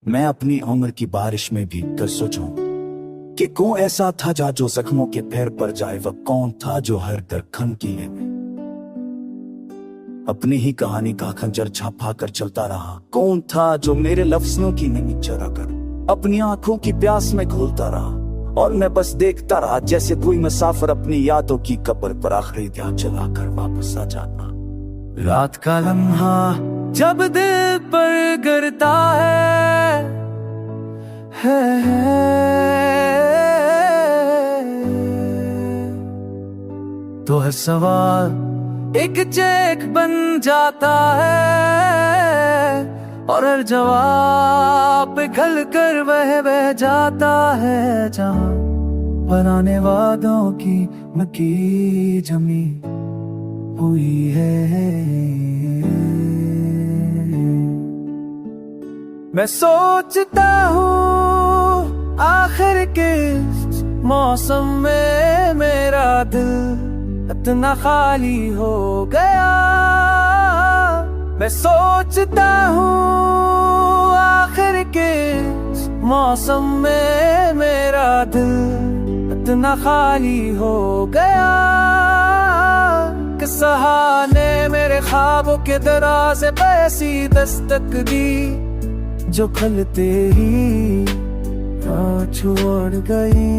मैं अपनी उम्र की बारिश में भीग कर सोचूं कि कौन ऐसा था जो जख्मों के पैर पर जाए। वह कौन था जो हर दरखन किले में अपनी ही कहानी का खंजर छापा कर चलता रहा। कौन था जो मेरे लफ्जों की नहीं चरा कर अपनी आंखों की प्यास में घोलता रहा। और मैं बस देखता रहा जैसे कोई मुसाफिर अपनी यादों की कब्र पर आखिरी ध्यान चलाकर वापस आ जाता। रात का लम्हा जब दिल पर गिरता तो हर सवाल एक चेक बन जाता है और हर जवाब पिघल कर बह जाता है। जहां पुराने वादों की मक्की जमी हुई है। मैं सोचता हूँ आखिर किस मौसम में मेरा दिल इतना खाली हो गया। मैं सोचता हूँ आखिर किस मौसम में मेरा दिल इतना खाली हो गया कि सहाने मेरे ख्वाबों के दरवाजे पे ऐसी दस्तक दी जो खलते ही छोड़ गई।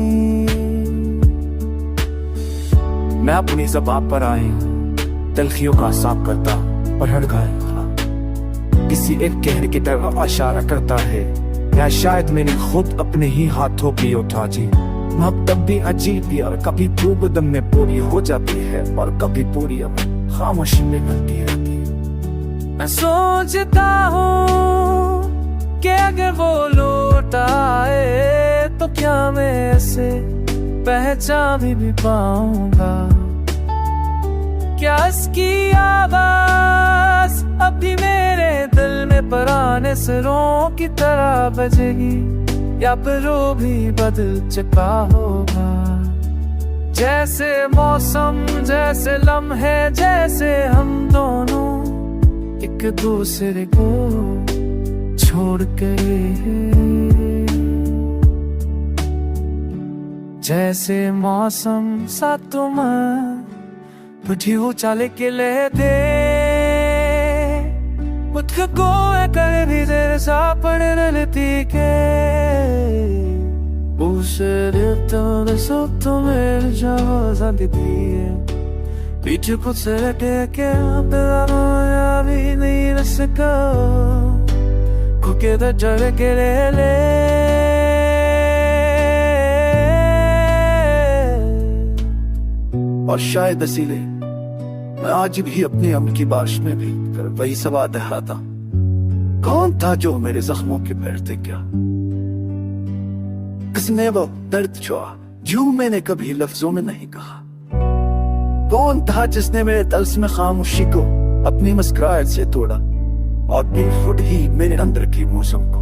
मैं अपनी ज़बान पर आए तलखियों का साफ करता पर हर गाय किसी एक कहर की तरफ इशारा करता है, या शायद मैंने खुद अपने ही हाथों की उठा जी। मोहब्बत भी अजीब ही और कभी डूब दम में पूरी हो जाती है और कभी पूरी अब खामोशी में बनती रहती है। मैं सोचता हूँ कि अगर वो लौट आए तो क्या मैं ऐसे पहचान भी पाऊंगा। क्या इसकी आवाज अभी मेरे दिल में पुराने सुरों की तरह बजेगी, या फिर वो भी बदल चुका होगा। जैसे मौसम, जैसे लम्हे, जैसे हम दोनों एक दूसरे को छोड़ के। जैसे मौसम सा तुम बुझियो चाले के ले दे मुझको कर भी देर सा पड़ रहती के उसे तो तुम्हें जवाब देती है। पीछे खुद से लटे के भी नहीं रह सका खुके तो चढ़ के ले और शायद इसीलिए मैं आज भी अपनी अम्र की बारिश में भी कर वही सवाल दोहराता। कौन था जो मेरे जख्मों के पैर थे? क्या किसने वो दर्द छुआ जो मैंने कभी लफ्जों में नहीं कहा? कौन था जिसने मेरे तल्स्म खामोशी को अपनी मुस्कुराहट से तोड़ा और खुद ही मेरे अंदर की मौसम को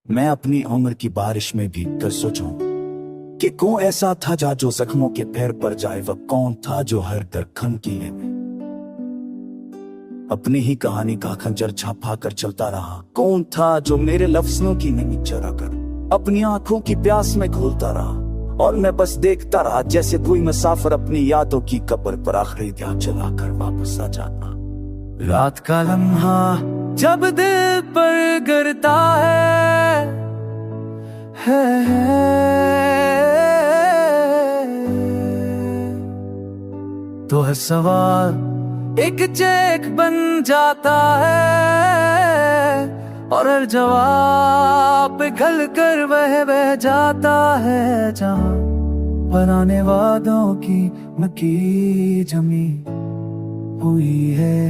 मैं अपनी उम्र की बारिश में भीग कर सोचूं कि कौन ऐसा था जो जख्मों के पैर पर जाए। वह कौन था जो हर दरखन किले में अपनी ही कहानी का खंजर छापा कर चलता रहा। कौन था जो मेरे लफ्जों की नहीं चरा कर अपनी आंखों की प्यास में घोलता रहा। और मैं बस देखता रहा जैसे कोई मुसाफिर अपनी यादों की कब्र पर आखिरी ध्यान चलाकर वापस आ जाता। रात का लम्हा जब दिल पर गिरता तो हर सवाल एक चेक बन जाता है और हर जवाब पिघल कर बह जाता है। जहां पुराने वादों की मक्की जमी हुई है।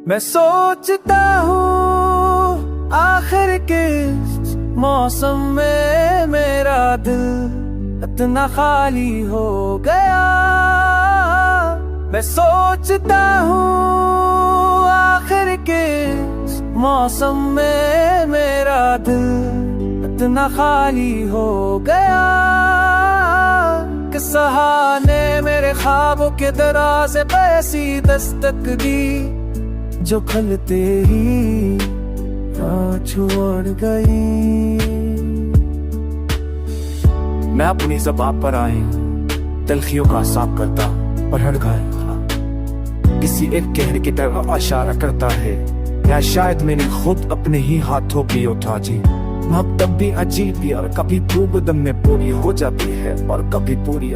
मैं सोचता हूँ आखिर किस मौसम में मेरा दिल इतना खाली हो गया। मैं सोचता हूँ आखिर किस मौसम में मेरा दिल इतना खाली हो गया कि सहाने मेरे ख्वाबों के दरवाजे पे ऐसी दस्तक दी जो खलते ही छोड़ गई। मैं अपनी ज़बान पर आए तलखियों का साफ करता पर हर गया किसी एक कहर की तरफ इशारा करता है, या शायद मैंने खुद अपने ही हाथों की उठा जी। मोहब्बत भी अजीब ही और कभी खूब दम में पूरी हो जाती है और कभी पूरी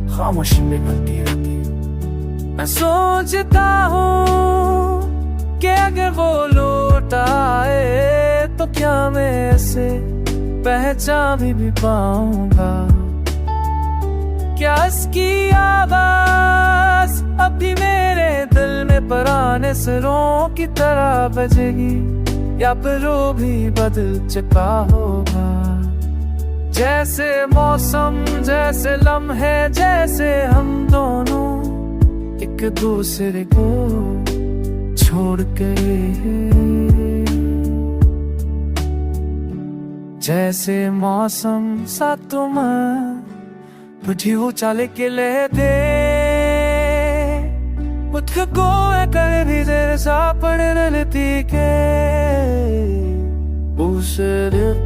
खामोशी में बनती रहती है। मैं सोचता हूँ कि अगर वो लौट आए तो क्या मैं ऐसे पहचान भी पाऊंगा, क्या इसकी आवाज अभी मेरे दिल में पुराने सरों की तरह बजेगी, या फिर वो भी बदल चुका होगा। जैसे मौसम, जैसे लम्हे, जैसे हम दोनों एक दूसरे को छोड़ गए हैं। जैसे मौसम सा तुम बुझी चाले के ले दे मुझको कर भी तेरे साथ पड़े रहती के उसे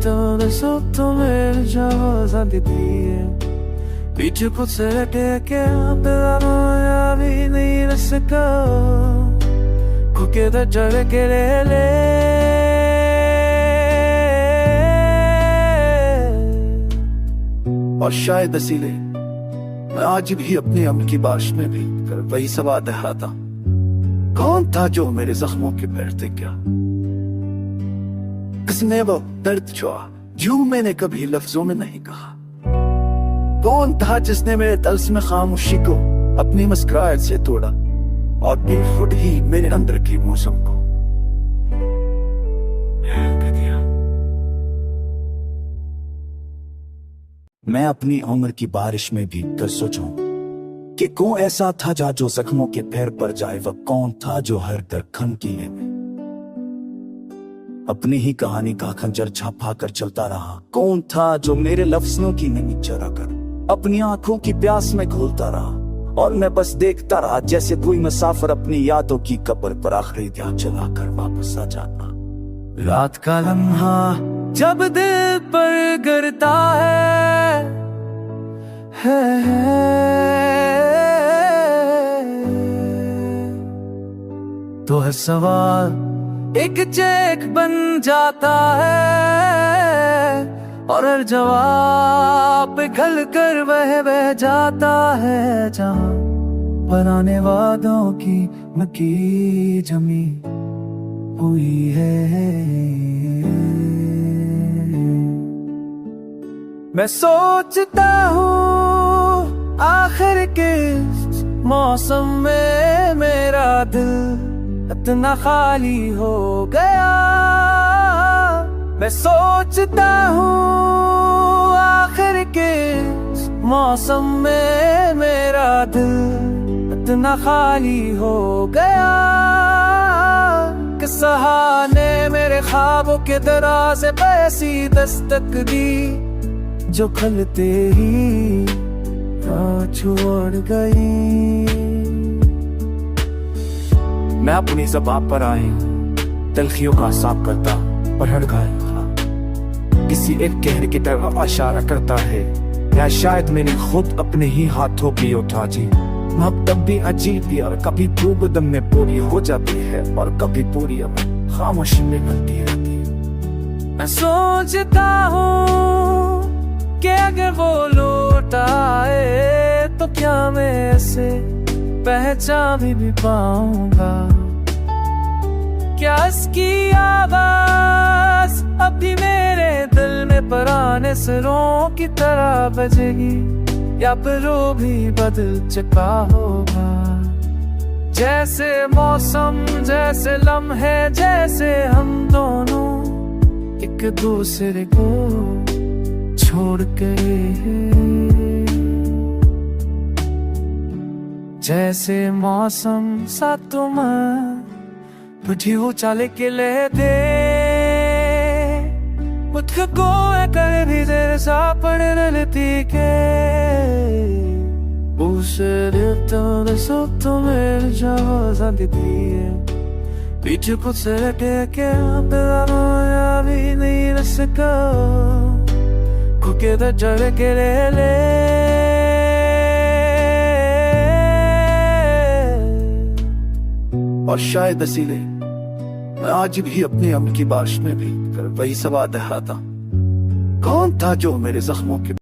तो सब तुम्हें जवाज़ देती है पीछे खुद से के भी नहीं रह सका खुके तो जड़ के ले और शायद इसीलिए मैं आज भी अपने अम की बारिश में भी वही सवाल रहा था, कौन था जो मेरे जख्मों के पैर थे क्या, किसने वो दर्द छुआ जो मैंने कभी लफ्जों में नहीं कहा, कौन था जिसने मेरे तल्स में खामोशी को अपनी मुस्कुराहट से तोड़ा और फिर खुद ही मेरे अंदर की मौसम को मैं अपनी उम्र की बारिश में भी कर सोचूं कि कौन ऐसा था जो जख्मों के पैर पर जाए, वह कौन था जो हर दरखन की है अपनी ही कहानी का खंजर छापा कर चलता रहा, कौन था जो मेरे लफ्जों की नमी चरा कर अपनी आंखों की प्यास में घुलता रहा और मैं बस देखता रहा जैसे कोई मुसाफिर अपनी यादों की कब्र पर आखिरी ध्यान चलाकर वापस आ जाता। रात का लम्हा जब दिल पर गिरता है तो हर सवाल एक चेक बन जाता है और हर जवाब पिघल कर बह जाता है, जहां पुराने वादों की मक्की जमी हुई है। मैं सोचता हूँ आखिर किस मौसम में मेरा दिल इतना खाली हो गया, मैं सोचता हूँ आखिर किस मौसम में मेरा दिल इतना खाली हो गया कि सहाने मेरे ख्वाबों के दरवाजे पे ऐसी दस्तक दी जो खलते ही छोड़ गई। मैं अपनी ज़बान पर आए तलखियों का साफ करता पर हर गया किसी एक कहर की तरफ इशारा करता है, या शायद मैंने खुद अपने ही हाथों की उठा जी। मोहब्बत भी अजीब ही और कभी खूब दम में पूरी हो जाती है और कभी पूरी खामोशी में बनती रहती है। मैं सोचता हूँ कि अगर वो लौट आए तो क्या मैं ऐसे पहचान भी पाऊंगा, क्या इसकी आवाज अभी मेरे दिल में पुराने सरों की तरह बजेगी, या फिर वो भी बदल चुका होगा। जैसे मौसम, जैसे लम्हे, जैसे हम दोनों एक दूसरे को छोड़ गए हैं। जैसे मौसम सा तुम बुझी चाले के ले दे मुझको कर भी तेरे साथ पड़े रहती के todo sotto me già di dire Bici puzzere che per la vita se go Kuke da jare ke le और शायद इसीलिए मैं आज भी अपनी अम्म की बारिश में भी वही सवाल रहा था कौन था जो मेरे जख्मों के